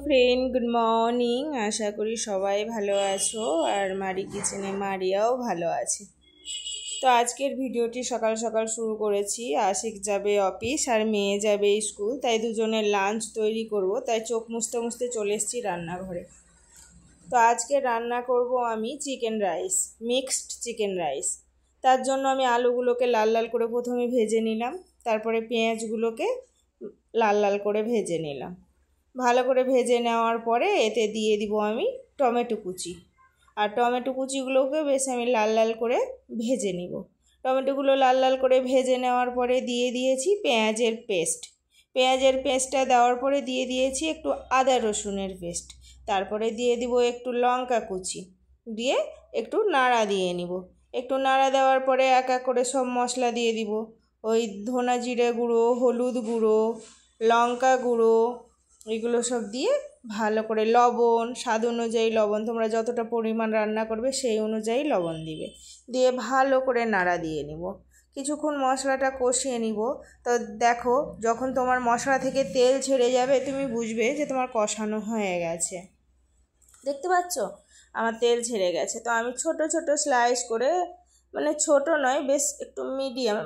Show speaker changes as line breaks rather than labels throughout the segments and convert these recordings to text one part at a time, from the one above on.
Friend, good morning. আশা করি সবাই ভালো আছো আর মারি কিচেনে মারিয়াও ভালো আছে। তো আজকের ভিডিওটি সকাল সকাল শুরু করেছি। আশিক যাবে অফিস আর মেয়ে যাবে স্কুল, তাই দুজনের লাঞ্চ তৈরি করব, তাই চোখ মুছতে মুছতে চলে এসেছি রান্নাঘরে। তো আজকে রান্না করব আমি chicken rice, mixed chicken rice. তার জন্য আমি আলুগুলোকে লাল লাল করে প্রথমে ভেজে নিলাম, তারপরে পেঁয়াজগুলোকে লাল লাল করে ভেজে নিলাম। ভালো করে ভেজে নেওয়ার পরে এতে দিয়ে দিব আমি টমেটো কুচি, আর টমেটো কুচিগুলোকে বেশ আমি লাল লাল করে ভেজে নিব। টমেটোগুলো লাল লাল করে ভেজে নেওয়ার পরে দিয়ে দিয়েছি পেঁয়াজের পেস্ট। পেঁয়াজের পেস্টটা দেওয়ার পরে দিয়ে দিয়েছি একটু আদা রসুনের পেস্ট, তারপরে দিয়ে দিব একটু লঙ্কা কুচি, দিয়ে একটু নাড়া দিয়ে নিব। একটু নাড়া দেওয়ার পরে এক এক করে সব মশলা দিয়ে দিব। ওই ধনা জিরে গুঁড়ো, হলুদ গুঁড়ো, লঙ্কা গুঁড়ো, এগুলো সব দিয়ে ভালো করে লবণ, স্বাদ অনুযায়ী লবণ, তোমরা যতটা পরিমাণ রান্না করবে সেই অনুযায়ী লবণ দিবে, দিয়ে ভালো করে নাড়া দিয়ে নিব। কিছুক্ষণ মশলাটা কষিয়ে নিব। তো দেখো, যখন তোমার মশলা থেকে তেল ছেড়ে যাবে তুমি বুঝবে যে তোমার কষানো হয়ে গেছে। দেখতে পাচ্ছ আমার তেল ছেড়ে গেছে। তো আমি ছোট ছোট স্লাইস করে, মানে ছোট নয়, বেশ একটু মিডিয়াম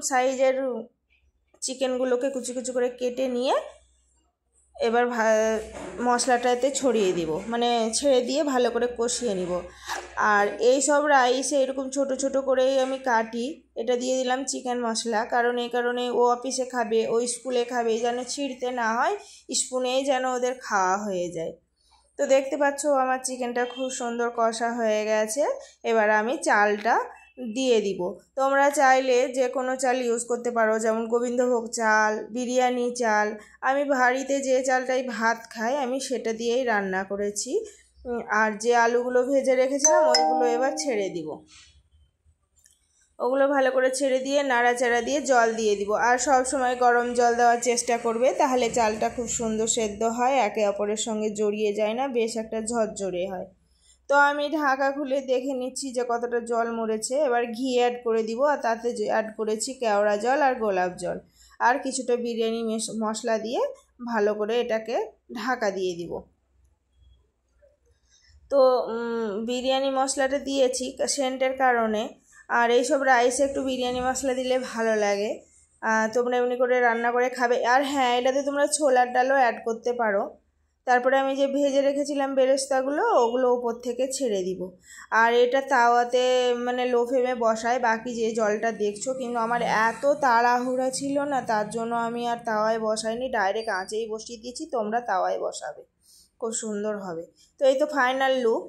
সাইজের চিকেনগুলোকে কুচি কুচি করে কেটে নিয়ে এবার মশলাটাতে ছড়িয়ে দিব, মানে ছেড়ে দিয়ে ভালো করে কষিয়ে নিব। আর এই সব রাইসে এরকম ছোট ছোট করেই আমি কাটি। এটা দিয়ে দিলাম চিকেন মশলা, কারণ এই কারণে ও অফিসে খাবে, ও স্কুলে খাবে, যেন ছিঁড়তে না হয়, স্পুনেই যেন ওদের খাওয়া হয়ে যায়। তো দেখতে পাচ্ছ আমার চিকেনটা খুব সুন্দর কষা হয়ে গেছে। এবার আমি চালটা দিয়ে দিব। তোমরা চাইলে যে কোনো চাল ইউজ করতে পারো, যেমন গোবিন্দভোগ চাল, বিরিয়ানি চাল। আমি বাড়িতে যে চালটাই ভাত খাই আমি সেটা দিয়েই রান্না করেছি। আর যে আলুগুলো ভেজে রেখেছিলাম ওইগুলো এবার ছেড়ে দিব। ওগুলো ভালো করে ছেড়ে দিয়ে নাড়াচাড়া দিয়ে জল দিয়ে দিব। আর সব সময় গরম জল দেওয়ার চেষ্টা করবে, তাহলে চালটা খুব সুন্দর সেদ্ধ হয়, একে অপরের সঙ্গে জড়িয়ে যায় না, বেশ একটা ঝরঝরে হয়। তো আমি ঢাকা খুলে দেখে নিচ্ছি যে কতটা জল মরেছে। এবার ঘি অ্যাড করে দিব, আর তাতে অ্যাড করেছি কেওড়া জল আর গোলাপ জল, আর কিছুটা বিরিয়ানি মশলা দিয়ে ভালো করে এটাকে ঢাকা দিয়ে দিব। তো বিরিয়ানি মশলাটা দিয়েছি সেন্টের কারণে, আর এইসব রাইসে একটু বিরিয়ানি মশলা দিলে ভালো লাগে। তোমরা এমনি করে রান্না করে খাবে। আর হ্যাঁ, এটাতে তোমরা ছোলার ডালও অ্যাড করতে পারো। তারপরে আমি যে ভেজে রেখেছিলাম বেরেস্তাগুলো, ওগুলো ওপর থেকে ছেড়ে দিব। আর এটা তাওয়াতে মানে লো ফ্লেমে বসায়, বাকি যে জলটা দেখছো, কিন্তু আমার এত তাড়াহুড়া ছিল না, তার জন্য আমি আর তাওয়ায় বসাইনি, ডাইরেক্ট আঁচেই বসিয়ে দিয়েছি। তোমরা তাওয়ায় বসাবে, খুব সুন্দর হবে। তো এই তো ফাইনাল লুক।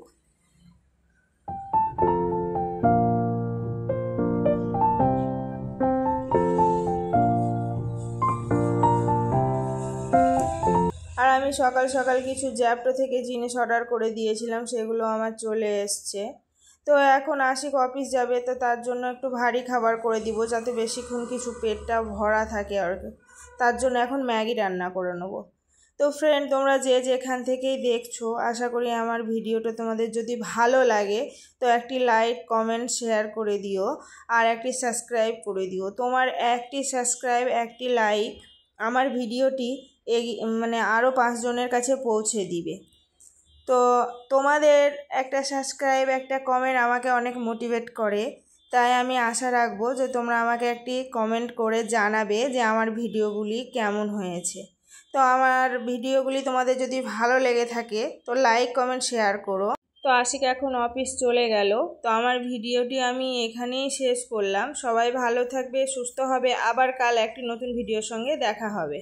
আর আমি সকাল সকাল কিছু জ্যাপটো থেকে জিনিস অর্ডার করে দিয়েছিলাম, সেগুলো আমার চলে এসছে। তো এখন আশিক অফিস যাবে, তো তার জন্য একটু ভারী খাবার করে দিব, যাতে বেশিক্ষণ কিছু পেটটা ভরা থাকে। আর তার জন্য এখন ম্যাগি রান্না করে নেবো। তো ফ্রেন্ড, তোমরা যে যেখান থেকেই দেখছো, আশা করি আমার ভিডিওটা তোমাদের যদি ভালো লাগে তো একটি লাইক, কমেন্ট, শেয়ার করে দিও, আর একটি সাবস্ক্রাইব করে দিও। তোমার একটি সাবস্ক্রাইব, একটি লাইক আমার ভিডিওটি মানে আরও 5 জনের কাছে পৌঁছে দিবে। তো তোমাদের একটা সাবস্ক্রাইব, একটা কমেন্ট আমাকে অনেক মোটিভেট করে, তাই আমি আশা রাখবো যে তোমরা আমাকে একটি কমেন্ট করে জানাবে যে আমার ভিডিওগুলি কেমন হয়েছে। তো আমার ভিডিওগুলি তোমাদের যদি ভালো লেগে থাকে তো লাইক, কমেন্ট, শেয়ার করো। তো আশিক এখন অফিস চলে গেল। তো আমার ভিডিওটি আমি এখানেই শেষ করলাম। সবাই ভালো থাকবে, সুস্থ হবে। আবার কাল একটি নতুন ভিডিওর সঙ্গে দেখা হবে।